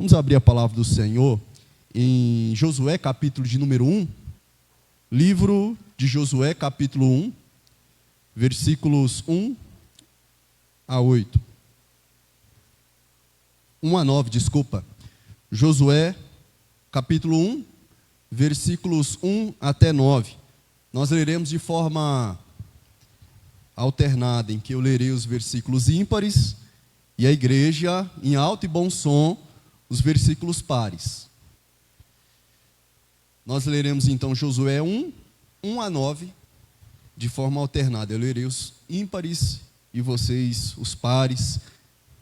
Vamos abrir a palavra do Senhor em Josué, capítulo de número 1. Livro de Josué, capítulo 1, versículos 1 a 8. 1 a 9, desculpa. Josué, capítulo 1, versículos 1 até 9. Nós leremos de forma alternada, em que eu lerei os versículos ímpares e a igreja, em alto e bom som, os versículos pares. Nós leremos então Josué 1, 1 a 9, de forma alternada. Eu lerei os ímpares e vocês os pares,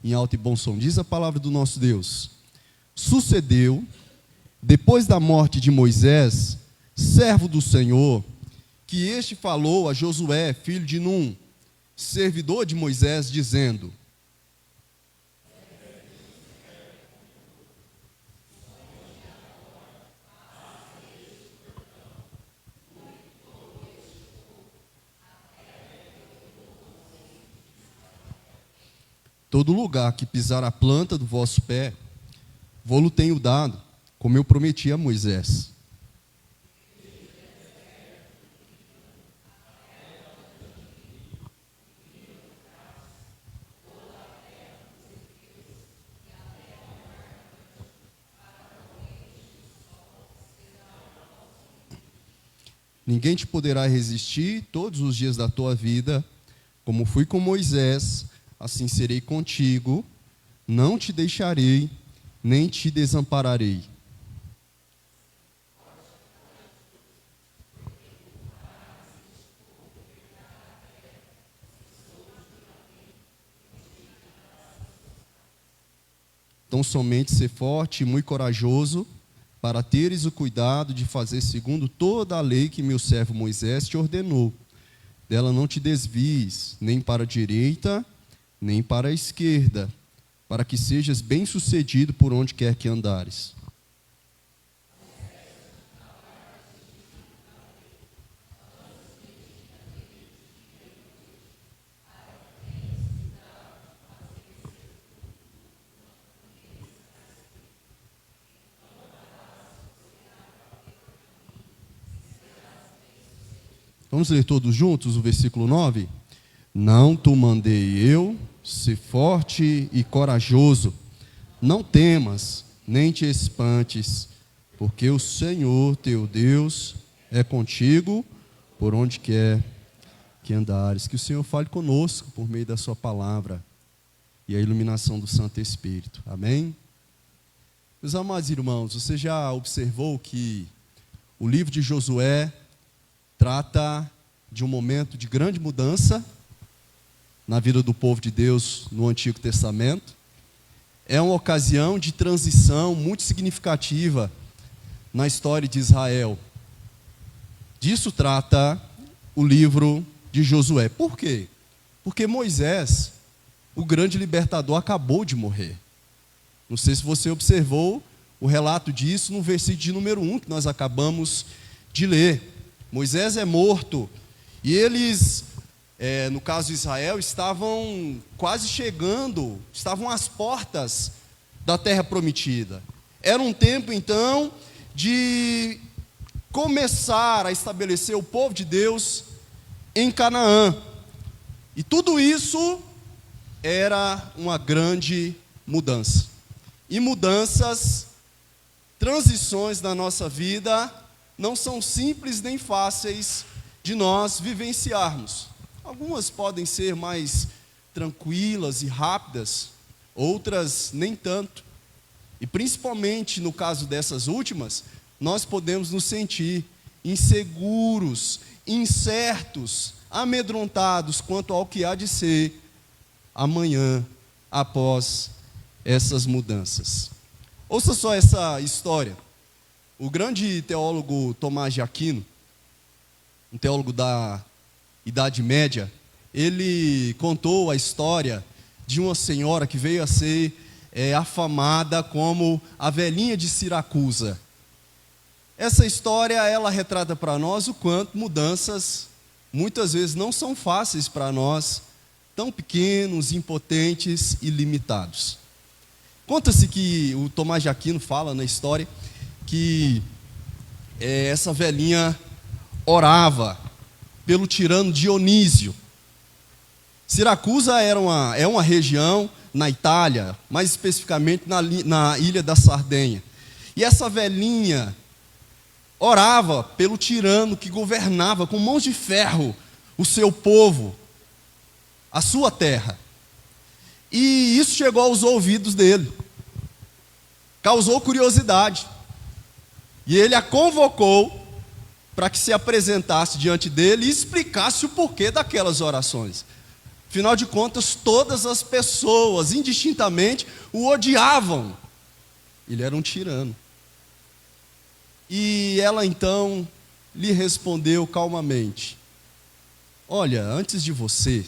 em alto e bom som. Diz a palavra do nosso Deus: Sucedeu, depois da morte de Moisés, servo do Senhor, que este falou a Josué, filho de Num, servidor de Moisés, dizendo: todo lugar que pisar a planta do vosso pé, vô-lo tenho dado, como eu prometi a Moisés. Ninguém te poderá resistir todos os dias da tua vida, como fui com Moisés, assim serei contigo, não te deixarei, nem te desampararei. Então somente ser forte e muito corajoso, para teres o cuidado de fazer segundo toda a lei que meu servo Moisés te ordenou. Dela não te desvies, nem para a direita, nem para a esquerda, para que sejas bem-sucedido por onde quer que andares. Vamos ler todos juntos o versículo 9? Não te mandei eu, ser forte e corajoso. Não temas, nem te espantes, porque o Senhor teu Deus é contigo por onde quer que andares. Que o Senhor fale conosco por meio da sua palavra e a iluminação do Santo Espírito. Amém? Meus amados irmãos, você já observou que o livro de Josué trata de um momento de grande mudança na vida do povo de Deus no Antigo Testamento. É uma ocasião de transição muito significativa na história de Israel. Disso trata o livro de Josué. Por quê? Porque Moisés, o grande libertador, acabou de morrer. Não sei se você observou o relato disso no versículo de número 1 que nós acabamos de ler. Moisés é morto e eles, no caso de Israel, estavam quase chegando, estavam às portas da terra prometida. Era um tempo então de começar a estabelecer o povo de Deus em Canaã. E tudo isso era uma grande mudança. E mudanças, transições na nossa vida não são simples nem fáceis de nós vivenciarmos. Algumas podem ser mais tranquilas e rápidas, outras nem tanto. E principalmente no caso dessas últimas, nós podemos nos sentir inseguros, incertos, amedrontados quanto ao que há de ser amanhã após essas mudanças. Ouça só essa história. O grande teólogo Tomás de Aquino, um teólogo da Idade Média, ele contou a história de uma senhora que veio a ser afamada como a velhinha de Siracusa. Essa história, ela retrata para nós o quanto mudanças muitas vezes não são fáceis para nós, tão pequenos, impotentes e limitados. Conta-se que o Tomás de Aquino fala na história que essa velhinha orava pelo tirano Dionísio. Siracusa é uma região na Itália, mais especificamente na ilha da Sardenha. E essa velhinha orava pelo tirano que governava com mãos de ferro o seu povo, a sua terra. E isso chegou aos ouvidos dele, causou curiosidade. E ele a convocou para que se apresentasse diante dele e explicasse o porquê daquelas orações. Afinal de contas, todas as pessoas, indistintamente, o odiavam. Ele era um tirano. E ela então lhe respondeu calmamente: olha, antes de você,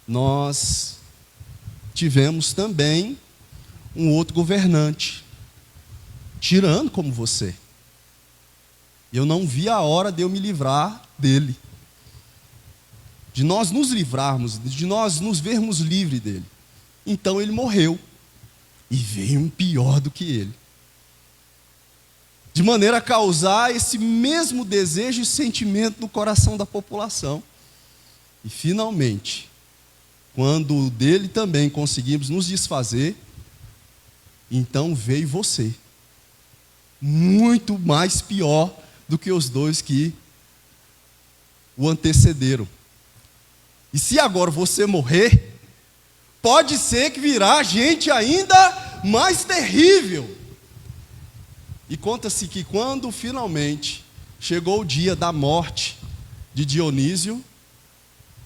nós tivemos também um outro governante, tirano como você. Eu não vi a hora de eu me livrar dele, de nós nos livrarmos, de nós nos vermos livres dele. Então ele morreu, e veio um pior do que ele, de maneira a causar esse mesmo desejo e sentimento no coração da população. E finalmente, quando dele também conseguimos nos desfazer, então veio você, muito mais pior do que os dois que o antecederam. E se agora você morrer, pode ser que virá gente ainda mais terrível. E conta-se que quando finalmente chegou o dia da morte de Dionísio,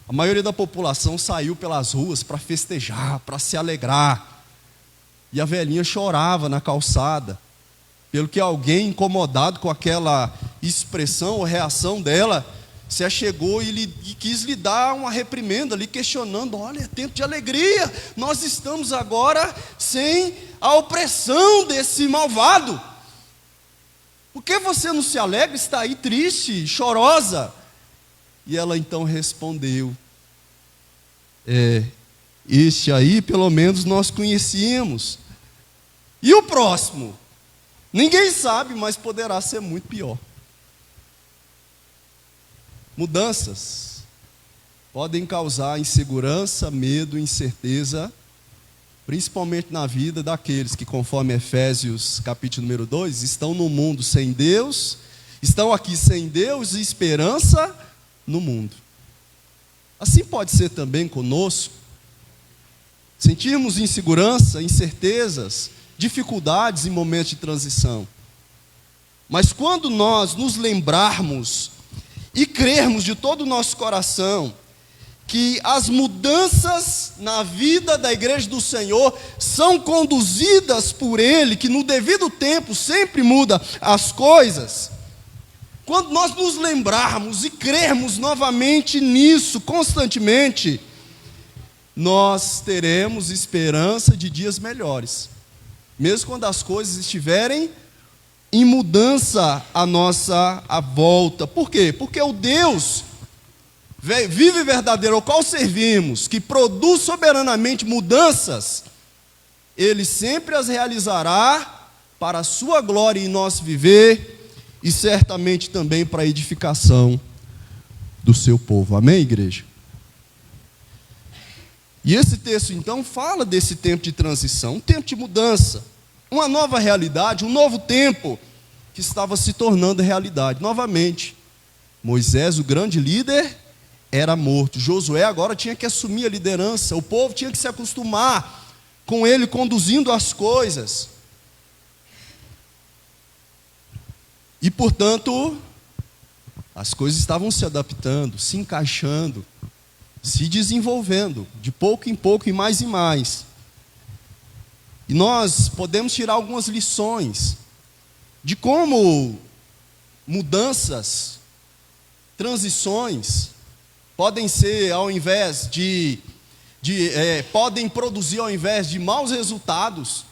a maioria da população saiu pelas ruas para festejar, para se alegrar. E a velhinha chorava na calçada, pelo que alguém incomodado com aquela expressão ou reação dela, se achegou e quis lhe dar uma reprimenda, lhe questionando: olha, é tempo de alegria, nós estamos agora sem a opressão desse malvado. Por que você não se alegra, está aí triste, chorosa? E ela então respondeu: este aí pelo menos nós conhecíamos. E o próximo? Ninguém sabe, mas poderá ser muito pior. Mudanças podem causar insegurança, medo, incerteza, principalmente na vida daqueles que, conforme Efésios capítulo número 2, estão no mundo sem Deus, estão aqui sem Deus e esperança no mundo. Assim pode ser também conosco. Sentirmos insegurança, incertezas, dificuldades em momentos de transição. Mas quando nós nos lembrarmos e crermos de todo o nosso coração que as mudanças na vida da igreja do Senhor são conduzidas por Ele, que no devido tempo sempre muda as coisas, quando nós nos lembrarmos e crermos novamente nisso constantemente, nós teremos esperança de dias melhores, mesmo quando as coisas estiverem em mudança à volta. Por quê? Porque o Deus vivo e verdadeiro ao qual servimos, que produz soberanamente mudanças, Ele sempre as realizará para a sua glória em nosso viver e certamente também para a edificação do seu povo. Amém, igreja? E esse texto então fala desse tempo de transição, um tempo de mudança, uma nova realidade, um novo tempo que estava se tornando realidade. Novamente, Moisés, o grande líder, era morto. Josué agora tinha que assumir a liderança. O povo tinha que se acostumar com ele conduzindo as coisas. E, portanto, as coisas estavam se adaptando, se encaixando, se desenvolvendo, de pouco em pouco e mais. E nós podemos tirar algumas lições de como mudanças, transições, podem ser, ao invés podem produzir, ao invés de maus resultados,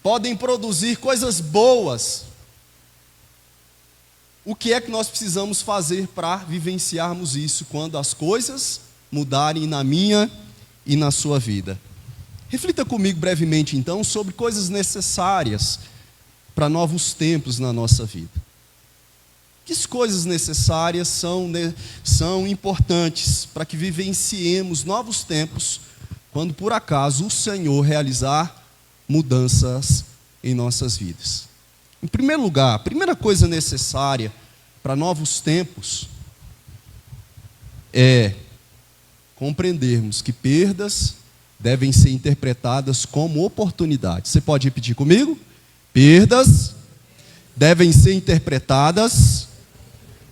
podem produzir coisas boas. O que é que nós precisamos fazer para vivenciarmos isso quando as coisas mudarem na minha e na sua vida? Reflita comigo brevemente, então, sobre coisas necessárias para novos tempos na nossa vida. Que coisas necessárias são importantes para que vivenciemos novos tempos, quando por acaso o Senhor realizar mudanças em nossas vidas? Em primeiro lugar, a primeira coisa necessária para novos tempos é compreendermos que perdas devem ser interpretadas como oportunidades. Você pode repetir comigo? Perdas devem ser interpretadas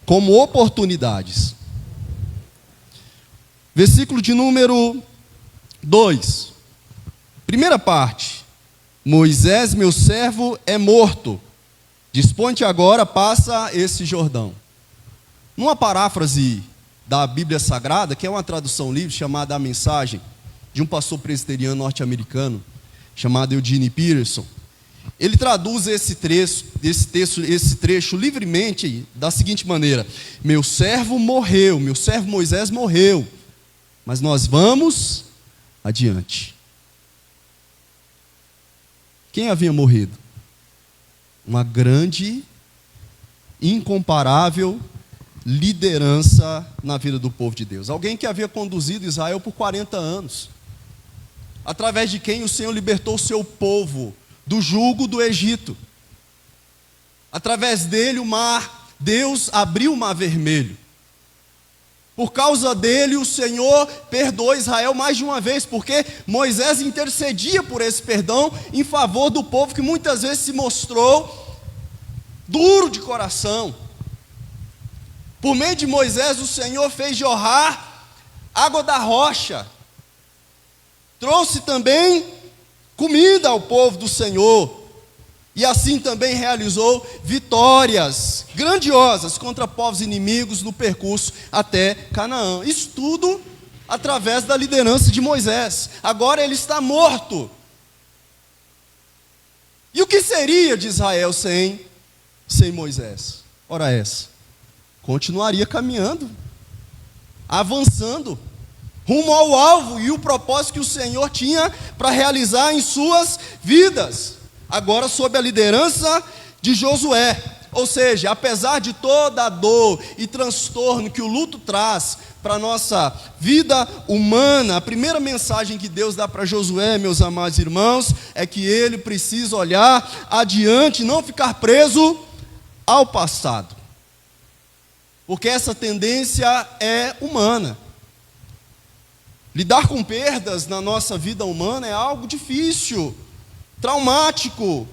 como oportunidades. Versículo de número 2. Primeira parte. Moisés, meu servo, é morto. Dispõe-te agora, passa esse Jordão. Numa paráfrase da Bíblia Sagrada, que é uma tradução livre chamada A Mensagem, de um pastor presbiteriano norte-americano, chamado Eugene Peterson, ele traduz esse trecho livremente da seguinte maneira: meu servo morreu, meu servo Moisés morreu, mas nós vamos adiante. Quem havia morrido? Uma grande, incomparável liderança na vida do povo de Deus. Alguém que havia conduzido Israel por 40 anos, através de quem o Senhor libertou o seu povo do jugo do Egito. Através dele Deus abriu o mar vermelho. Por causa dele o Senhor perdoou Israel mais de uma vez, porque Moisés intercedia por esse perdão em favor do povo que muitas vezes se mostrou duro de coração. Por meio de Moisés o Senhor fez jorrar água da rocha. Trouxe também comida ao povo do Senhor. E assim também realizou vitórias grandiosas contra povos inimigos no percurso até Canaã. Isso tudo através da liderança de Moisés. Agora ele está morto. E o que seria de Israel sem Moisés? Ora essa, continuaria caminhando, avançando, rumo ao alvo e o propósito que o Senhor tinha para realizar em suas vidas, agora sob a liderança de Josué. Ou seja, apesar de toda a dor e transtorno que o luto traz para a nossa vida humana, a primeira mensagem que Deus dá para Josué, meus amados irmãos, é que ele precisa olhar adiante, não ficar preso ao passado, porque essa tendência é humana. Lidar com perdas na nossa vida humana é algo difícil, traumático.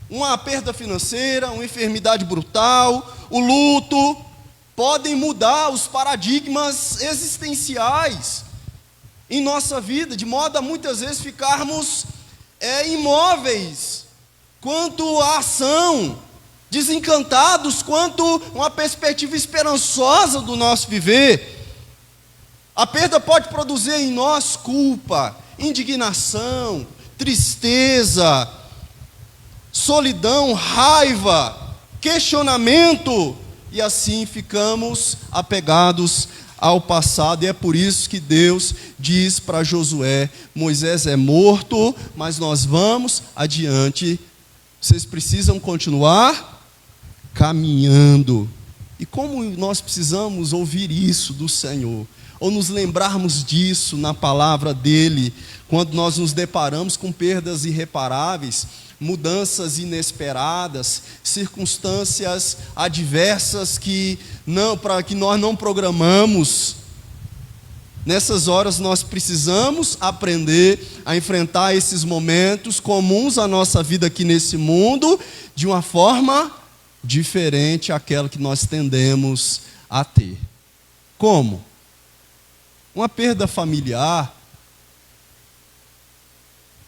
Uma perda financeira, uma enfermidade brutal, o luto, podem mudar os paradigmas existenciais em nossa vida, de modo a muitas vezes ficarmos imóveis quanto à ação, desencantados quanto a uma perspectiva esperançosa do nosso viver. A perda pode produzir em nós culpa, indignação, tristeza, solidão, raiva, questionamento, e assim ficamos apegados ao passado. E é por isso que Deus diz para Josué: Moisés é morto, mas nós vamos adiante, vocês precisam continuar caminhando. E como nós precisamos ouvir isso do Senhor, ou nos lembrarmos disso na palavra dele, quando nós nos deparamos com perdas irreparáveis, mudanças inesperadas, circunstâncias adversas que nós não programamos. Nessas horas nós precisamos aprender a enfrentar esses momentos comuns à nossa vida aqui nesse mundo de uma forma diferente àquela que nós tendemos a ter. Como? Uma perda familiar,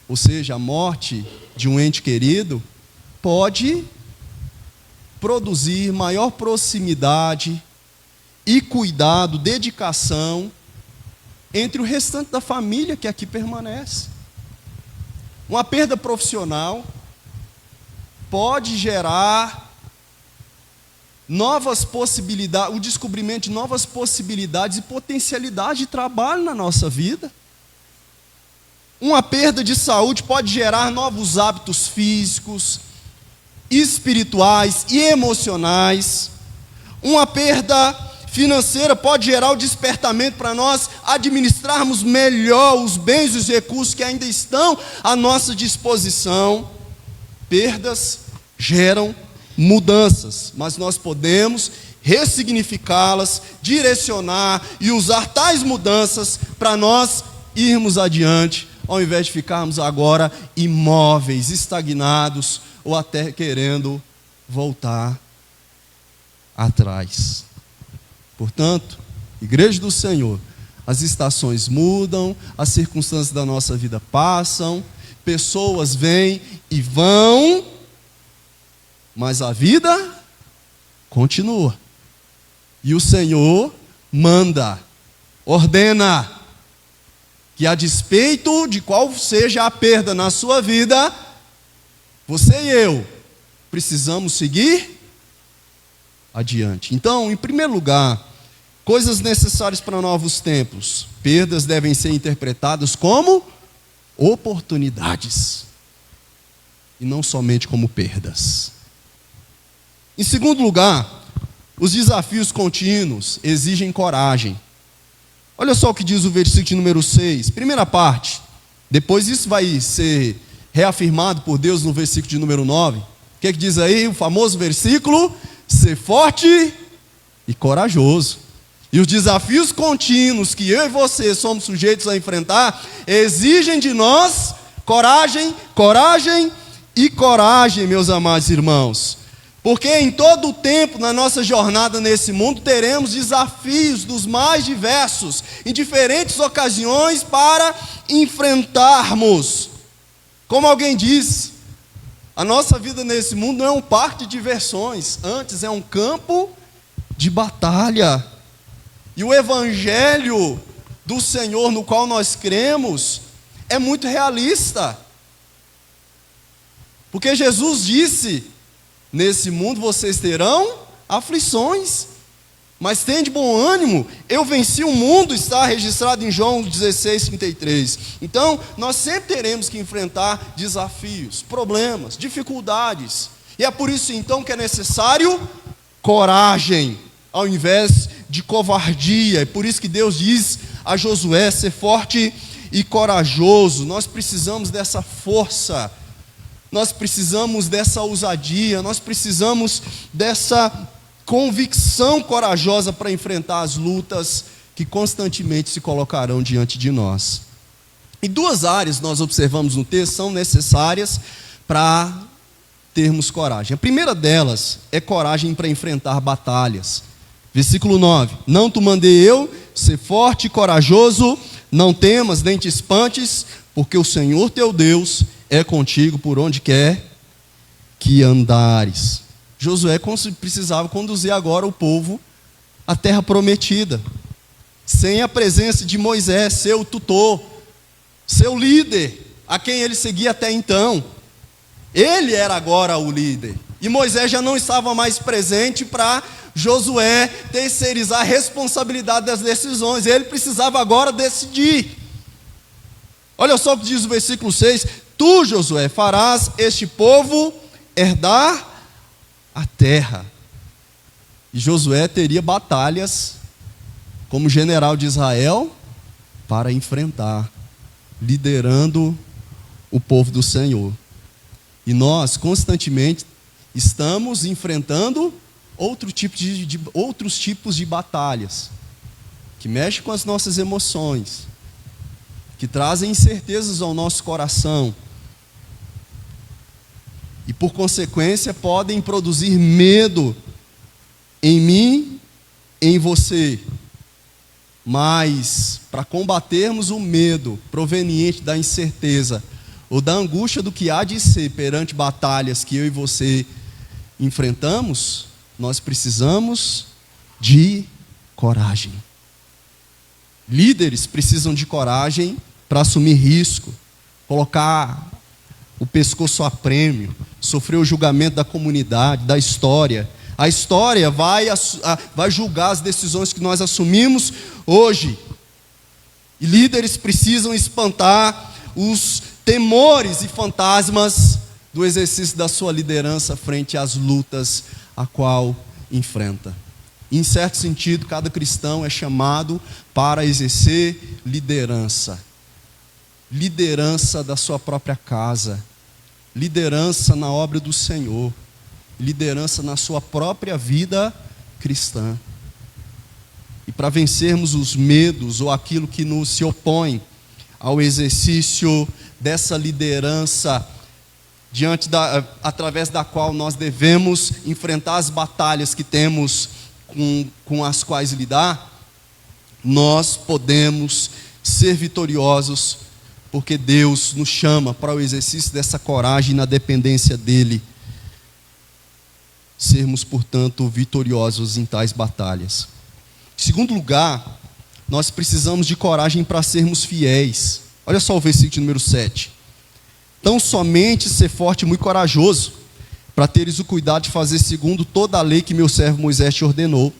ou seja, a morte de um ente querido, pode produzir maior proximidade e cuidado, dedicação entre o restante da família que aqui permanece. Uma perda profissional pode gerar novas possibilidades, o descobrimento de novas possibilidades e potencialidade de trabalho na nossa vida. Uma perda de saúde pode gerar novos hábitos físicos, espirituais e emocionais. Uma perda financeira pode gerar o despertamento para nós administrarmos melhor os bens e os recursos que ainda estão à nossa disposição. Perdas geram mudanças, mas nós podemos ressignificá-las, direcionar e usar tais mudanças para nós irmos adiante, ao invés de ficarmos agora imóveis, estagnados ou até querendo voltar atrás. Portanto, Igreja do Senhor, as estações mudam, as circunstâncias da nossa vida passam, pessoas vêm e vão, mas a vida continua. E o Senhor manda, ordena, que a despeito de qual seja a perda na sua vida, você e eu precisamos seguir adiante. Então, em primeiro lugar, coisas necessárias para novos tempos. Perdas devem ser interpretadas como oportunidades e não somente como perdas. Em segundo lugar, os desafios contínuos exigem coragem. Olha só o que diz o versículo de número 6, primeira parte. Depois isso vai ser reafirmado por Deus no versículo de número 9. O que é que diz aí? O famoso versículo: ser forte e corajoso. E os desafios contínuos que eu e você somos sujeitos a enfrentar exigem de nós coragem, coragem e coragem, meus amados irmãos. Porque em todo o tempo, na nossa jornada nesse mundo, teremos desafios dos mais diversos, em diferentes ocasiões, para enfrentarmos. Como alguém disse, a nossa vida nesse mundo não é um parque de diversões, antes é um campo de batalha. E o Evangelho do Senhor, no qual nós cremos, é muito realista. Porque Jesus disse: nesse mundo vocês terão aflições, mas tende bom ânimo, eu venci o mundo, está registrado em João 16:33. Então, nós sempre teremos que enfrentar desafios, problemas, dificuldades. E é por isso então que é necessário coragem, ao invés de covardia. É por isso que Deus diz a Josué: ser forte e corajoso. Nós precisamos dessa força, nós precisamos dessa ousadia, nós precisamos dessa convicção corajosa para enfrentar as lutas que constantemente se colocarão diante de nós. E duas áreas nós observamos no texto são necessárias para termos coragem. A primeira delas é coragem para enfrentar batalhas. Versículo 9: não te mandei eu ser forte e corajoso, não temas nem te espantes, porque o Senhor teu Deus é contigo por onde quer que andares. Josué precisava conduzir agora o povo à terra prometida, sem a presença de Moisés, seu tutor, seu líder, a quem ele seguia até então. Ele era agora o líder, e Moisés já não estava mais presente para Josué terceirizar a responsabilidade das decisões. Ele precisava agora decidir. Olha só o que diz o versículo 6: tu, Josué, farás este povo herdar a terra. E Josué teria batalhas como general de Israel para enfrentar, liderando o povo do Senhor. E nós constantemente estamos enfrentando outros tipos de batalhas que mexem com as nossas emoções, que trazem incertezas ao nosso coração e, por consequência, podem produzir medo em mim, em você. Mas, para combatermos o medo proveniente da incerteza ou da angústia do que há de ser perante batalhas que eu e você enfrentamos, nós precisamos de coragem. Líderes precisam de coragem para assumir risco, colocar o pescoço a prêmio, sofrer o julgamento da comunidade, da história. A história vai julgar as decisões que nós assumimos hoje. E líderes precisam espantar os temores e fantasmas do exercício da sua liderança frente às lutas a qual enfrenta. Em certo sentido, cada cristão é chamado para exercer liderança. Liderança da sua própria casa, liderança na obra do Senhor, liderança na sua própria vida cristã. E para vencermos os medos ou aquilo que nos se opõe ao exercício dessa liderança, através da qual nós devemos enfrentar as batalhas que temos com as quais lidar, nós podemos ser vitoriosos, porque Deus nos chama para o exercício dessa coragem na dependência dEle. Sermos, portanto, vitoriosos em tais batalhas. Em segundo lugar, nós precisamos de coragem para sermos fiéis. Olha só o versículo de número 7. Tão somente ser forte e muito corajoso, para teres o cuidado de fazer segundo toda a lei que meu servo Moisés te ordenou.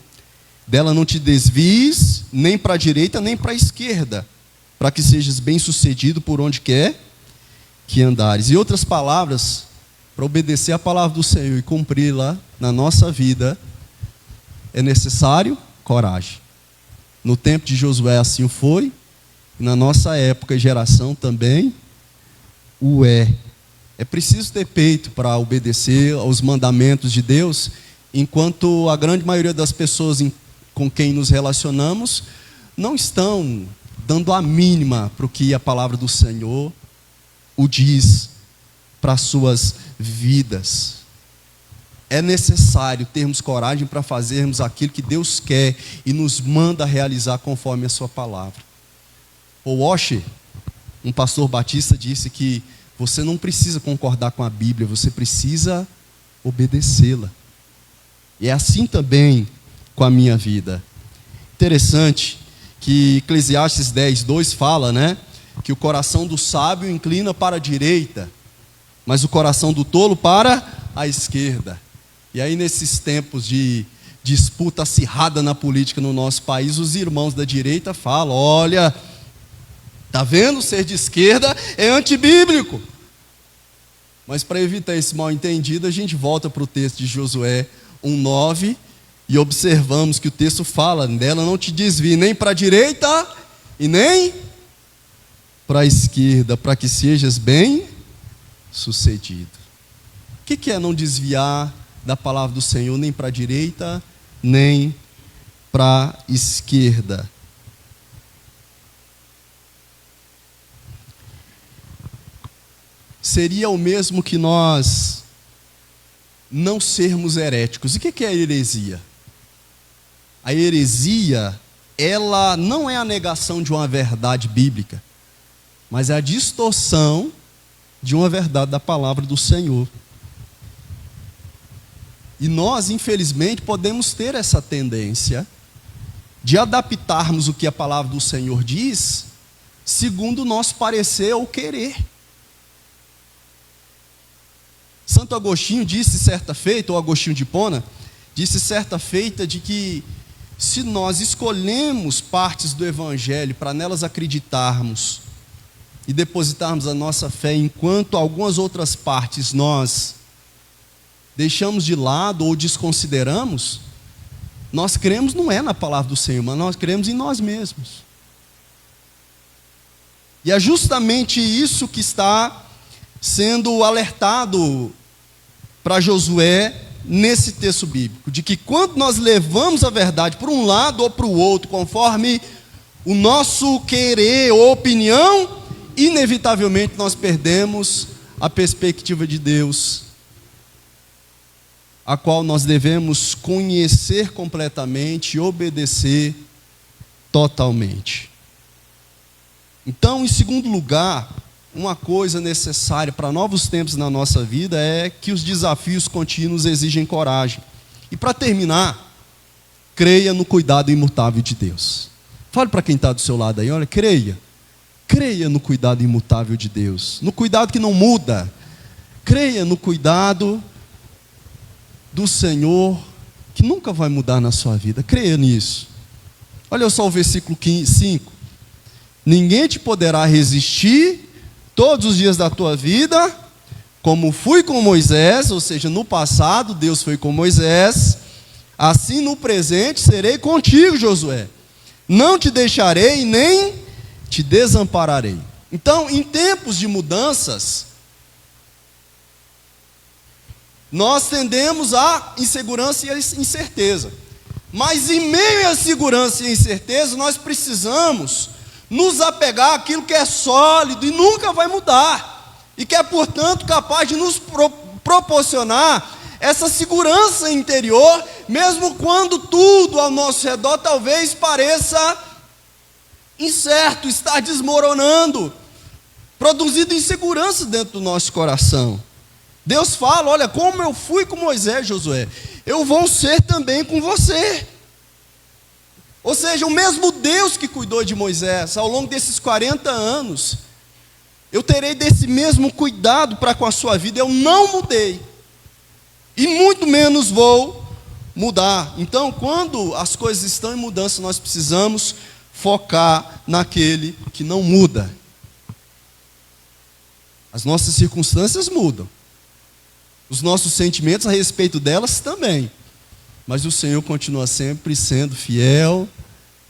Dela não te desvies, nem para a direita, nem para a esquerda, para que sejas bem-sucedido por onde quer que andares. Em outras palavras, para obedecer a palavra do Senhor e cumpri-la na nossa vida, é necessário coragem. No tempo de Josué assim foi, e na nossa época e geração também o é. É preciso ter peito para obedecer aos mandamentos de Deus, enquanto a grande maioria das pessoas com quem nos relacionamos não estão dando a mínima para o que a palavra do Senhor o diz para as suas vidas. É necessário termos coragem para fazermos aquilo que Deus quer e nos manda realizar conforme a sua palavra. O Washer, um pastor batista, disse que você não precisa concordar com a Bíblia, você precisa obedecê-la. E é assim também com a minha vida. Interessante que Eclesiastes 10:2 fala, que o coração do sábio inclina para a direita, mas o coração do tolo para a esquerda. E aí, nesses tempos de disputa acirrada na política no nosso país, os irmãos da direita falam: olha, está vendo, ser de esquerda é antibíblico. Mas para evitar esse mal entendido, a gente volta para o texto de Josué 1:9 e observamos que o texto fala: dela não te desvie nem para a direita e nem para a esquerda, para que sejas bem sucedido. O que é não desviar da palavra do Senhor nem para a direita, nem para a esquerda? Seria o mesmo que nós não sermos heréticos. E o que é a heresia? A heresia, ela não é a negação de uma verdade bíblica, mas é a distorção de uma verdade da palavra do Senhor. E nós, infelizmente, podemos ter essa tendência de adaptarmos o que a palavra do Senhor diz segundo o nosso parecer ou querer. Santo Agostinho disse certa feita, ou Agostinho de Hipona, disse certa feita de que se nós escolhemos partes do Evangelho para nelas acreditarmos e depositarmos a nossa fé, enquanto algumas outras partes nós deixamos de lado ou desconsideramos, nós cremos não é na palavra do Senhor, mas nós cremos em nós mesmos. E é justamente isso que está sendo alertado para Josué nesse texto bíblico, de que quando nós levamos a verdade para um lado ou para o outro, conforme o nosso querer ou opinião, inevitavelmente nós perdemos a perspectiva de Deus, a qual nós devemos conhecer completamente e obedecer totalmente. Então, em segundo lugar, uma coisa necessária para novos tempos na nossa vida é que os desafios contínuos exigem coragem. E para terminar, creia no cuidado imutável de Deus. Fale para quem está do seu lado aí, olha, creia no cuidado imutável de Deus, no cuidado que não muda. Creia no cuidado do Senhor, que nunca vai mudar na sua vida. Creia nisso. Olha só o versículo 5. Ninguém te poderá resistir todos os dias da tua vida, como fui com Moisés, ou seja, no passado Deus foi com Moisés, assim no presente serei contigo, Josué. Não te deixarei nem te desampararei. Então, em tempos de mudanças, nós tendemos à insegurança e à incerteza. Mas em meio à segurança e à incerteza, nós precisamos nos apegar àquilo que é sólido e nunca vai mudar. E que é, portanto, capaz de nos proporcionar essa segurança interior, mesmo quando tudo ao nosso redor talvez pareça incerto, estar desmoronando, produzindo insegurança dentro do nosso coração. Deus fala: olha, como eu fui com Moisés, Josué, eu vou ser também com você. Ou seja, o mesmo Deus que cuidou de Moisés ao longo desses 40 anos, eu terei desse mesmo cuidado para com a sua vida. Eu não mudei, e muito menos vou mudar. Então, quando as coisas estão em mudança, nós precisamos focar naquele que não muda. As nossas circunstâncias mudam, os nossos sentimentos a respeito delas também, mas o Senhor continua sempre sendo fiel,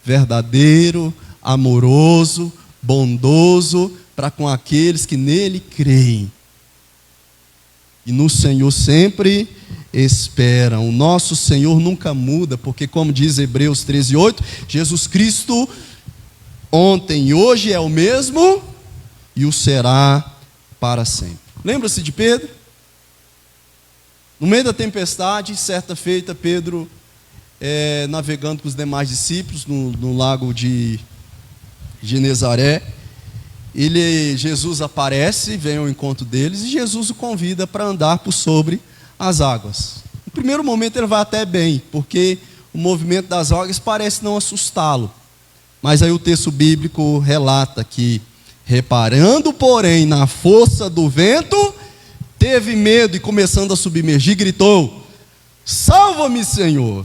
verdadeiro, amoroso, bondoso para com aqueles que nele creem. E no Senhor sempre esperam. O nosso Senhor nunca muda, porque, como diz Hebreus 13:8, Jesus Cristo ontem e hoje é o mesmo e o será para sempre. Lembra-se de Pedro? No meio da tempestade, certa feita, Pedro, navegando com os demais discípulos no lago de Genezaré, Jesus aparece, vem ao encontro deles, e Jesus o convida para andar por sobre as águas. No primeiro momento ele vai até bem, porque o movimento das águas parece não assustá-lo. Mas aí o texto bíblico relata que, reparando, porém, na força do vento, teve medo e, começando a submergir, gritou: salva-me, Senhor.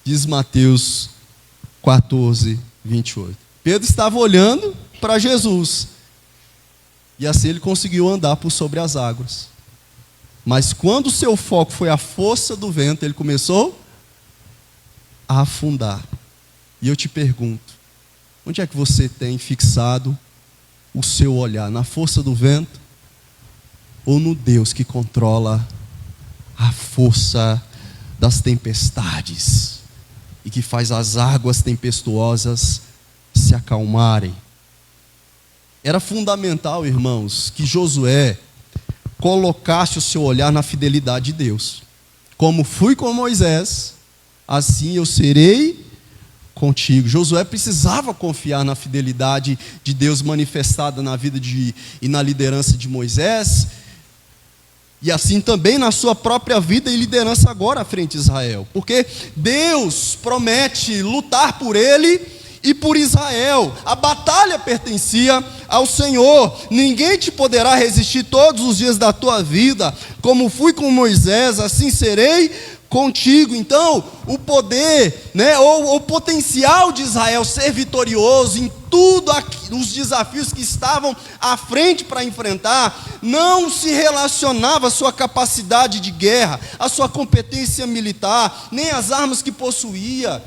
Diz Mateus 14:28. Pedro estava olhando para Jesus, e assim ele conseguiu andar por sobre as águas. Mas quando o seu foco foi a força do vento, ele começou a afundar. E eu te pergunto, onde é que você tem fixado o seu olhar? Na força do vento ou no Deus que controla a força das tempestades e que faz as águas tempestuosas se acalmarem? Era fundamental, irmãos, que Josué colocasse o seu olhar na fidelidade de Deus. Como fui com Moisés, assim eu serei contigo. Josué precisava confiar na fidelidade de Deus manifestada na vida e na liderança de Moisés, e assim também na sua própria vida e liderança agora à frente de Israel, porque Deus promete lutar por ele e por Israel. A batalha pertencia ao Senhor. Ninguém te poderá resistir todos os dias da tua vida. Como fui com Moisés, assim serei contigo. Então, o poder, ou o potencial de Israel ser vitorioso em tudo os desafios que estavam à frente para enfrentar, não se relacionava à sua capacidade de guerra, à sua competência militar, nem às armas que possuía,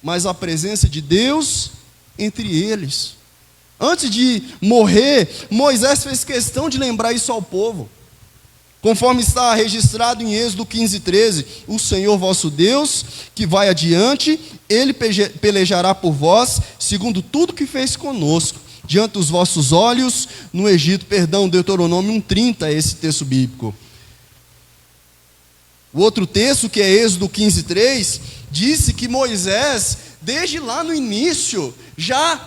mas a presença de Deus entre eles. Antes de morrer, Moisés fez questão de lembrar isso ao povo. Conforme está registrado em Êxodo 15:13, o Senhor vosso Deus, que vai adiante, Ele pelejará por vós, segundo tudo que fez conosco, diante dos vossos olhos no Egito. Deuteronômio 1:30 é esse texto bíblico. O outro texto, que é Êxodo 15:3, disse que Moisés, desde lá no início, já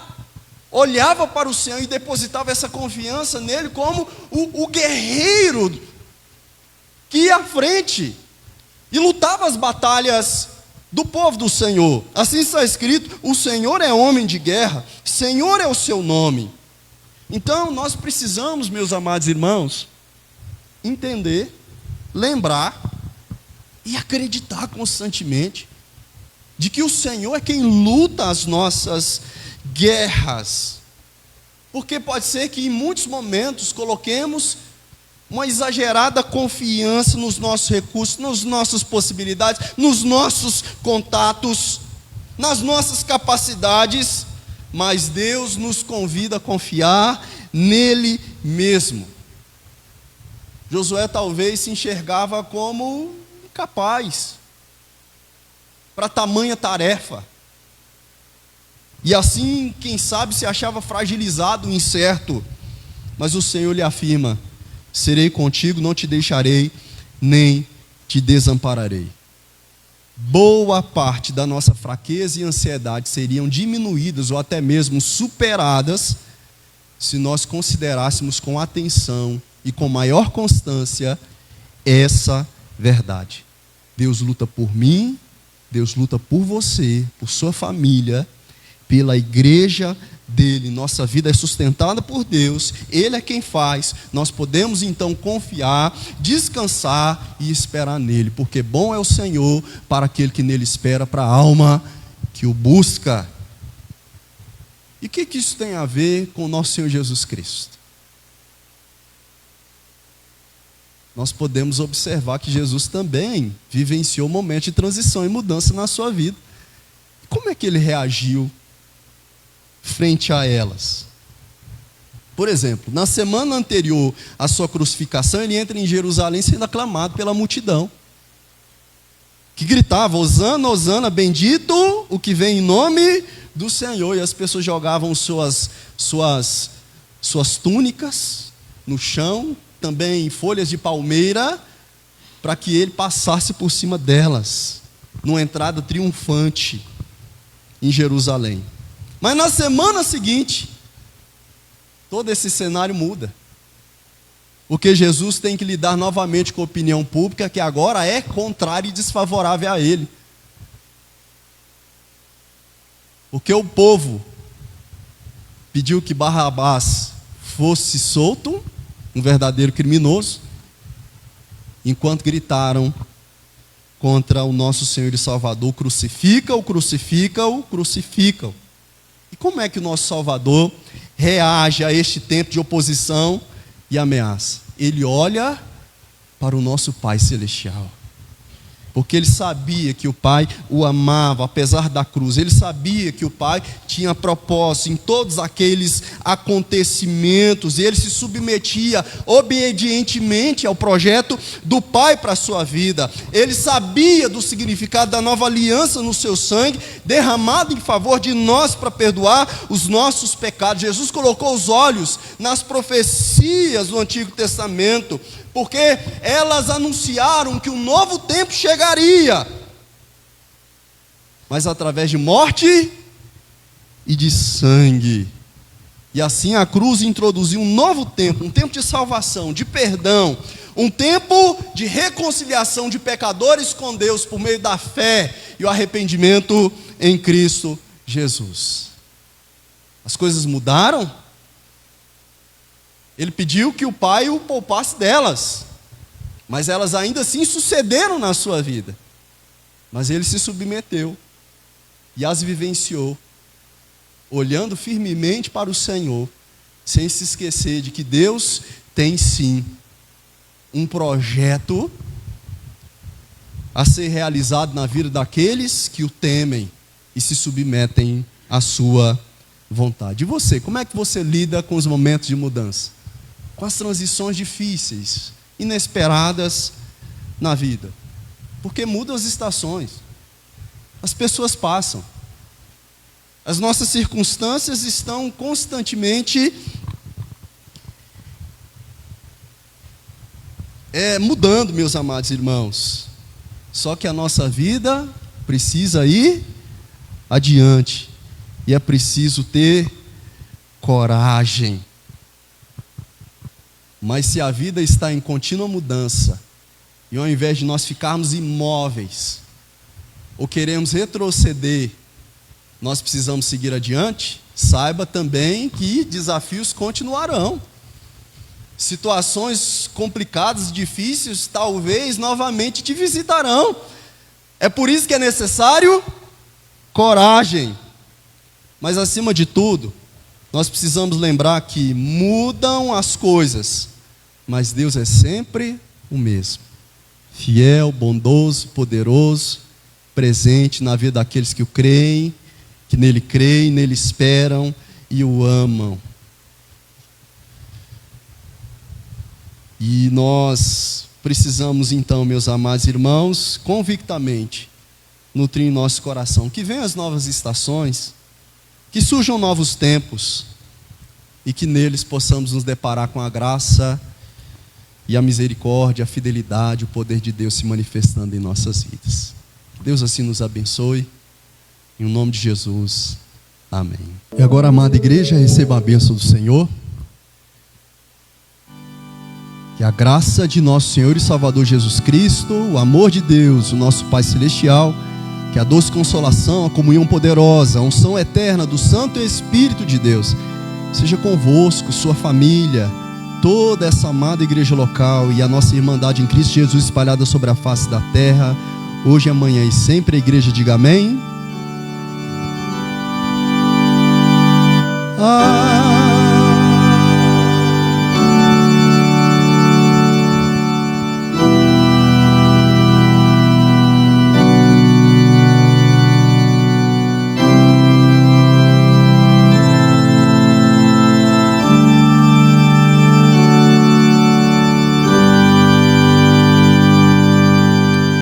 olhava para o Senhor e depositava essa confiança nele como o guerreiro que ia à frente e lutava as batalhas do povo do Senhor. Assim está escrito: o Senhor é homem de guerra, Senhor é o seu nome. Então nós precisamos, meus amados irmãos, entender, lembrar e acreditar constantemente de que o Senhor é quem luta as nossas guerras. Porque pode ser que em muitos momentos coloquemos uma exagerada confiança nos nossos recursos, nas nossas possibilidades, nos nossos contatos, nas nossas capacidades, mas Deus nos convida a confiar nele mesmo. Josué talvez se enxergava como incapaz para tamanha tarefa. E assim, quem sabe, se achava fragilizado, incerto. Mas o Senhor lhe afirma: serei contigo, não te deixarei, nem te desampararei. Boa parte da nossa fraqueza e ansiedade seriam diminuídas ou até mesmo superadas se nós considerássemos com atenção e com maior constância essa verdade. Deus luta por mim, Deus luta por você, por sua família, pela igreja dele. Nossa vida é sustentada por Deus, Ele é quem faz. Nós podemos então confiar, descansar e esperar nele, porque bom é o Senhor para aquele que nele espera, para a alma que o busca. E o que isso tem a ver com o nosso Senhor Jesus Cristo? Nós podemos observar que Jesus também vivenciou momentos de transição e mudança na sua vida. Como é que ele reagiu frente a elas? Por exemplo, na semana anterior à sua crucificação, ele entra em Jerusalém sendo aclamado pela multidão, que gritava: Hosana, Hosana, bendito o que vem em nome do Senhor. E as pessoas jogavam suas túnicas no chão, também folhas de palmeira, para que ele passasse por cima delas, numa entrada triunfante em Jerusalém. Mas na semana seguinte, todo esse cenário muda, porque Jesus tem que lidar novamente com a opinião pública, que agora é contrária e desfavorável a ele. Porque o povo pediu que Barrabás fosse solto, um verdadeiro criminoso, enquanto gritaram contra o nosso Senhor e Salvador: crucifica-o, crucifica-o, crucifica-o. E como é que o nosso Salvador reage a este tempo de oposição e ameaça? Ele olha para o nosso Pai Celestial, porque ele sabia que o Pai o amava, apesar da cruz. Ele sabia que o Pai tinha propósito em todos aqueles acontecimentos, e ele se submetia obedientemente ao projeto do Pai para a sua vida. Ele sabia do significado da nova aliança no seu sangue, derramado em favor de nós para perdoar os nossos pecados. Jesus colocou os olhos nas profecias do Antigo Testamento, porque elas anunciaram que um novo tempo chegaria, mas através de morte e de sangue. E assim a cruz introduziu um novo tempo, um tempo de salvação, de perdão, um tempo de reconciliação de pecadores com Deus por meio da fé e o arrependimento em Cristo Jesus. As coisas mudaram. Ele pediu que o Pai o poupasse delas, mas elas ainda assim sucederam na sua vida. Mas ele se submeteu e as vivenciou, olhando firmemente para o Senhor, sem se esquecer de que Deus tem sim um projeto a ser realizado na vida daqueles que o temem e se submetem à sua vontade. E você, como é que você lida com os momentos de mudança? Com as transições difíceis, inesperadas na vida? Porque mudam as estações, as pessoas passam, as nossas circunstâncias estão constantemente mudando, meus amados irmãos. Só que a nossa vida precisa ir adiante, e é preciso ter coragem. Mas se a vida está em contínua mudança, e ao invés de nós ficarmos imóveis, ou queremos retroceder, nós precisamos seguir adiante, saiba também que desafios continuarão. Situações complicadas, difíceis, talvez novamente te visitarão. É por isso que é necessário coragem. Mas acima de tudo, nós precisamos lembrar que mudam as coisas, mas Deus é sempre o mesmo. Fiel, bondoso, poderoso, presente na vida daqueles que o creem, que nele creem, nele esperam e o amam. E nós precisamos então, meus amados irmãos, convictamente nutrir em nosso coração que venham as novas estações, que surjam novos tempos e que neles possamos nos deparar com a graça e a misericórdia, a fidelidade, o poder de Deus se manifestando em nossas vidas. Que Deus assim nos abençoe, em nome de Jesus, amém. E agora, amada igreja, receba a bênção do Senhor. Que a graça de nosso Senhor e Salvador Jesus Cristo, o amor de Deus, o nosso Pai Celestial, que a doce consolação, a comunhão poderosa, a unção eterna do Santo Espírito de Deus, seja convosco, sua família, toda essa amada igreja local e a nossa irmandade em Cristo Jesus espalhada sobre a face da terra, hoje, amanhã e sempre. A igreja diga amém.